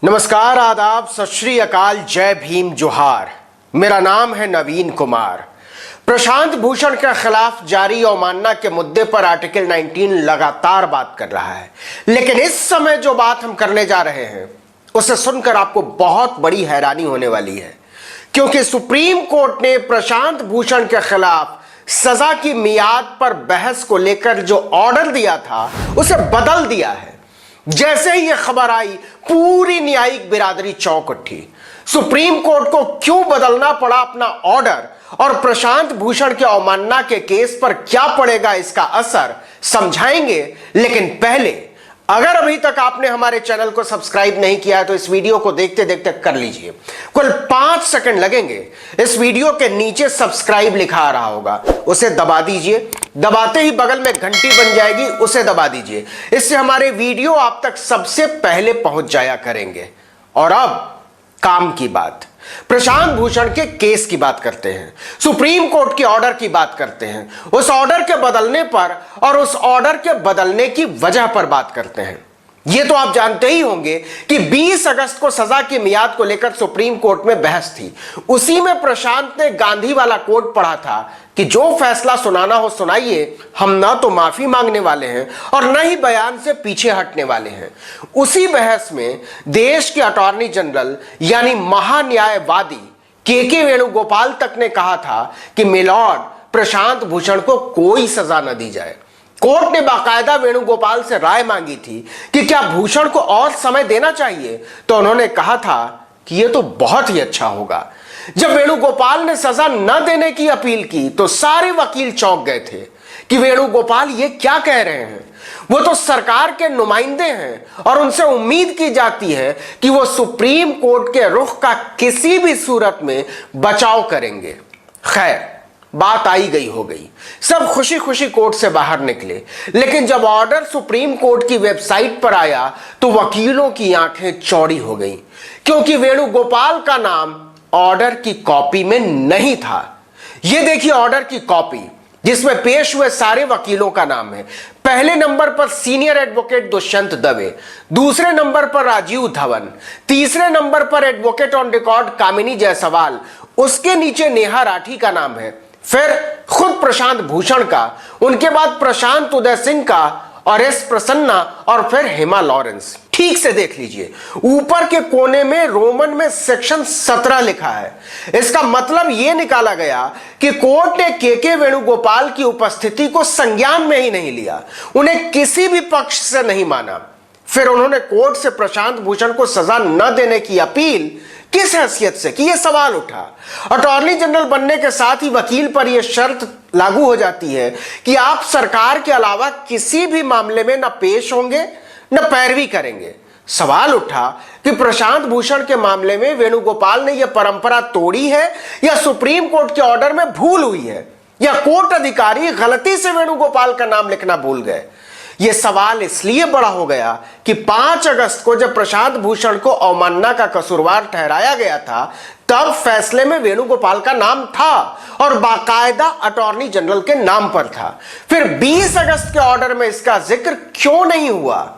नमस्कार, आदाब, सत श्री अकाल, जय भीम, जोहार। मेरा नाम है नवीन कुमार। प्रशांत भूषण के खिलाफ जारी अवमानना के मुद्दे पर आर्टिकल 19 लगातार बात कर रहा है, लेकिन इस समय जो बात हम करने जा रहे हैं उसे सुनकर आपको बहुत बड़ी हैरानी होने वाली है, क्योंकि सुप्रीम कोर्ट ने प्रशांत भूषण के खिलाफ सजा की मियाद पर बहस को लेकर जो ऑर्डर दिया था उसे बदल दिया है। जैसे ही यह खबर आई, पूरी न्यायिक बिरादरी चौंक उठी। सुप्रीम कोर्ट को क्यों बदलना पड़ा अपना ऑर्डर और प्रशांत भूषण के अवमानना के केस पर क्या पड़ेगा इसका असर, समझाएंगे। लेकिन पहले, अगर अभी तक आपने हमारे चैनल को सब्सक्राइब नहीं किया है तो इस वीडियो को देखते देखते कर लीजिए। कुल 5 सेकंड लगेंगे। इस वीडियो के नीचे सब्सक्राइब लिखा आ रहा होगा, उसे दबा दीजिए। दबाते ही बगल में घंटी बन जाएगी, उसे दबा दीजिए। इससे हमारे वीडियो आप तक सबसे पहले पहुंच जाया करेंगे। और अब काम की बात, प्रशांत भूषण के केस की बात करते हैं, सुप्रीम कोर्ट के ऑर्डर की बात करते हैं, उस ऑर्डर के बदलने पर और उस ऑर्डर के बदलने की वजह पर बात करते हैं। यह तो आप जानते ही होंगे कि 20 अगस्त को सजा की मियाद को लेकर सुप्रीम कोर्ट में बहस थी। उसी में प्रशांत ने गांधी वाला कोट पढ़ा था कि जो फैसला सुनाना हो सुनाइए, हम ना तो माफी मांगने वाले हैं और न ही बयान से पीछे हटने वाले हैं। उसी बहस में देश के अटॉर्नी जनरल यानी महान्यायवादी के वेणुगोपाल तक ने कहा था कि मिलॉर्ड, प्रशांत भूषण को कोई सजा न दी जाए। कोर्ट ने बाकायदा वेणुगोपाल से राय मांगी थी कि क्या भूषण को और समय देना चाहिए, तो उन्होंने कहा था कि यह तो बहुत ही अच्छा होगा। जब वेणुगोपाल ने सजा न देने की अपील की तो सारे वकील चौंक गए थे कि वेणुगोपाल ये क्या कह रहे हैं। वो तो सरकार के नुमाइंदे हैं और उनसे उम्मीद की जाती है कि वो सुप्रीम कोर्ट के रुख का किसी भी सूरत में बचाव करेंगे। खैर, बात आई गई हो गई, सब खुशी खुशी कोर्ट से बाहर निकले। लेकिन जब ऑर्डर सुप्रीम कोर्ट की वेबसाइट पर आया तो वकीलों की आंखें चौड़ी हो गई, क्योंकि वेणुगोपाल का नाम ऑर्डर की कॉपी में नहीं था। यह देखिए ऑर्डर की कॉपी, जिसमें पेश हुए सारे वकीलों का नाम है। पहले नंबर पर सीनियर एडवोकेट दुष्यंत दवे, दूसरे नंबर पर राजीव धवन, तीसरे नंबर पर एडवोकेट ऑन रिकॉर्ड कामिनी जायसवाल, उसके नीचे नेहा राठी का नाम है, फिर खुद प्रशांत भूषण का, उनके बाद प्रशांत उदय सिंह का और एस प्रसन्ना और फिर हेमा लॉरेंस। ठीक से देख लीजिए, ऊपर के कोने में रोमन में सेक्शन 17 लिखा है। इसका मतलब यह निकाला गया कि कोर्ट ने के वेणुगोपाल की उपस्थिति को संज्ञान में ही नहीं लिया, उन्हें किसी भी पक्ष से नहीं माना। फिर उन्होंने कोर्ट से प्रशांत भूषण को सजा न देने की अपील किस हैसियत से की, यह सवाल उठा। अटॉर्नी जनरल बनने के साथ ही वकील पर यह शर्त लागू हो जाती है कि आप सरकार के अलावा किसी भी मामले में न पेश होंगे न पैरवी करेंगे। सवाल उठा कि प्रशांत भूषण के मामले में वेणुगोपाल ने यह परंपरा तोड़ी है या सुप्रीम कोर्ट के ऑर्डर में भूल हुई है, या कोर्ट अधिकारी गलती से वेणुगोपाल का नाम लिखना भूल गए। यह सवाल इसलिए बड़ा हो गया कि 5 अगस्त को जब प्रशांत भूषण को अवमानना का कसूरवार ठहराया गया था, तब फैसले में वेणुगोपाल का नाम था और बाकायदा अटॉर्नी जनरल के नाम पर था। फिर 20 अगस्त के ऑर्डर में इसका जिक्र क्यों नहीं हुआ?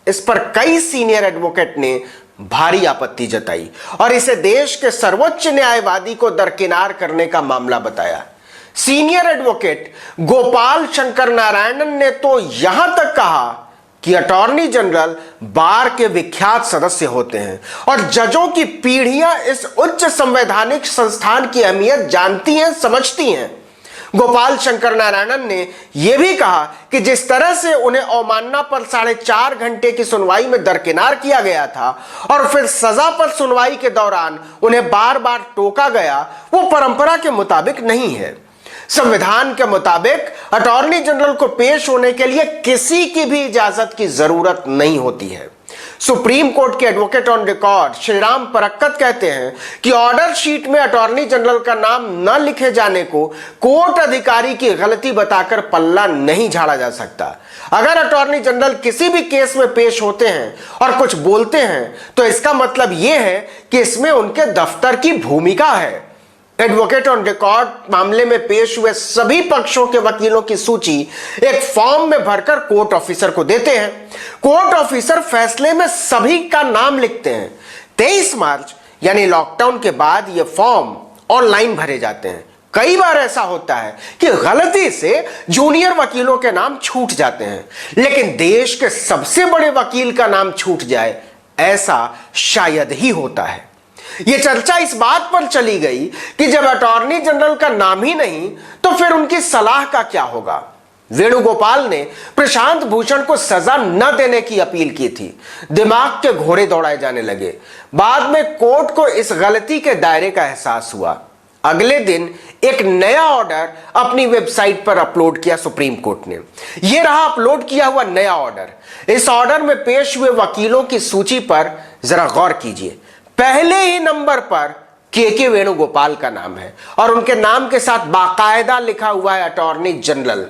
इस पर कई सीनियर एडवोकेट ने भारी आपत्ति जताई और इसे देश के सर्वोच्च न्यायवादी को दरकिनार करने का मामला बताया। सीनियर एडवोकेट गोपाल शंकर नारायणन ने तो यहां तक कहा कि अटॉर्नी जनरल बार के विख्यात सदस्य होते हैं और जजों की पीढ़ियां इस उच्च संवैधानिक संस्थान की अहमियत जानती हैं, समझती हैं। गोपाल शंकर नारायणन ने यह भी कहा कि जिस तरह से उन्हें अवमानना पर 4.5 घंटे की सुनवाई में दरकिनार किया गया था और फिर सजा पर सुनवाई के दौरान उन्हें बार बार टोका गया, वो परंपरा के मुताबिक नहीं है। संविधान के मुताबिक अटॉर्नी जनरल को पेश होने के लिए किसी की भी इजाजत की जरूरत नहीं होती है। सुप्रीम कोर्ट के एडवोकेट ऑन रिकॉर्ड श्रीराम परक्कत कहते हैं कि ऑर्डर शीट में अटॉर्नी जनरल का नाम न लिखे जाने को कोर्ट अधिकारी की गलती बताकर पल्ला नहीं झाड़ा जा सकता। अगर अटॉर्नी जनरल किसी भी केस में पेश होते हैं और कुछ बोलते हैं तो इसका मतलब यह है कि इसमें उनके दफ्तर की भूमिका है। एडवोकेट ऑन रिकॉर्ड मामले में पेश हुए सभी पक्षों के वकीलों की सूची एक फॉर्म में भरकर कोर्ट ऑफिसर को देते हैं। कोर्ट ऑफिसर फैसले में सभी का नाम लिखते हैं। 23 मार्च यानी लॉकडाउन के बाद ये फॉर्म ऑनलाइन भरे जाते हैं। कई बार ऐसा होता है कि गलती से जूनियर वकीलों के नाम छूट जाते हैं, लेकिन देश के सबसे बड़े वकील का नाम छूट जाए ऐसा शायद ही होता है। यह चर्चा इस बात पर चली गई कि जब अटॉर्नी जनरल का नाम ही नहीं तो फिर उनकी सलाह का क्या होगा। वेणुगोपाल ने प्रशांत भूषण को सजा न देने की अपील की थी। दिमाग के घोड़े दौड़ाए जाने लगे। बाद में कोर्ट को इस गलती के दायरे का एहसास हुआ। अगले दिन एक नया ऑर्डर अपनी वेबसाइट पर अपलोड किया सुप्रीम कोर्ट ने। यह रहा अपलोड किया हुआ नया ऑर्डर। इस ऑर्डर में पेश हुए वकीलों की सूची पर जरा गौर कीजिए। पहले ही नंबर पर के वेणुगोपाल का नाम है और उनके नाम के साथ बाकायदा लिखा हुआ है अटॉर्नी जनरल।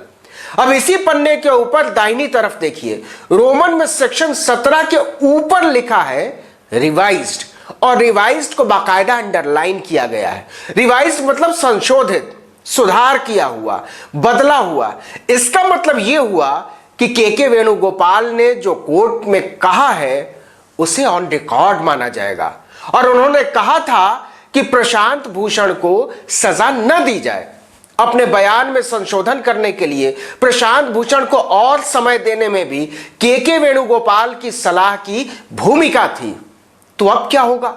अब इसी पन्ने के ऊपर दाहिनी तरफ देखिए, रोमन में सेक्शन 17 के ऊपर लिखा है रिवाइज्ड, और रिवाइज्ड को बाकायदा अंडरलाइन किया गया है। रिवाइज्ड मतलब संशोधित, सुधार किया हुआ, बदला हुआ। इसका मतलब यह हुआ कि के वेणुगोपाल ने जो कोर्ट में कहा है उसे ऑन रिकॉर्ड माना जाएगा। और उन्होंने कहा था कि प्रशांत भूषण को सजा न दी जाए। अपने बयान में संशोधन करने के लिए प्रशांत भूषण को और समय देने में भी के वेणुगोपाल की सलाह की भूमिका थी। तो अब क्या होगा?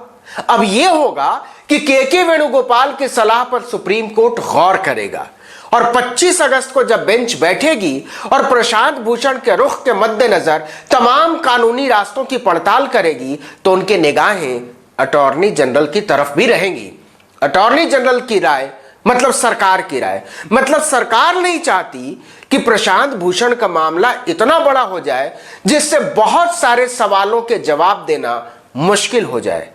अब यह होगा कि के वेणुगोपाल की सलाह पर सुप्रीम कोर्ट गौर करेगा और 25 अगस्त को जब बेंच बैठेगी और प्रशांत भूषण के रुख के मद्देनजर तमाम कानूनी रास्तों की पड़ताल करेगी तो उनके निगाहें अटॉर्नी जनरल की तरफ भी रहेंगी। अटॉर्नी जनरल की राय मतलब सरकार की राय, मतलब सरकार नहीं चाहती कि प्रशांत भूषण का मामला इतना बड़ा हो जाए जिससे बहुत सारे सवालों के जवाब देना मुश्किल हो जाए।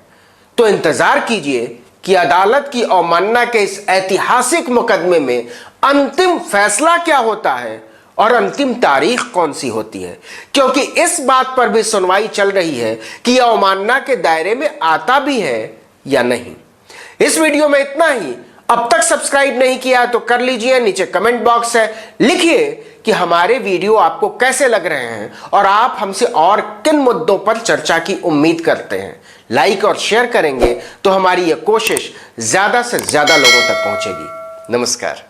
तो इंतजार कीजिए कि अदालत की अवमानना के इस ऐतिहासिक मुकदमे में अंतिम फैसला क्या होता है और अंतिम तारीख कौन सी होती है, क्योंकि इस बात पर भी सुनवाई चल रही है कि यह अवमानना के दायरे में आता भी है या नहीं। इस वीडियो में इतना ही। अब तक सब्सक्राइब नहीं किया तो कर लीजिए, नीचे कमेंट बॉक्स है, लिखिए कि हमारे वीडियो आपको कैसे लग रहे हैं और आप हमसे और किन मुद्दों पर चर्चा की उम्मीद करते हैं। लाइक और शेयर करेंगे तो हमारी यह कोशिश ज्यादा से ज्यादा लोगों तक पहुंचेगी। नमस्कार।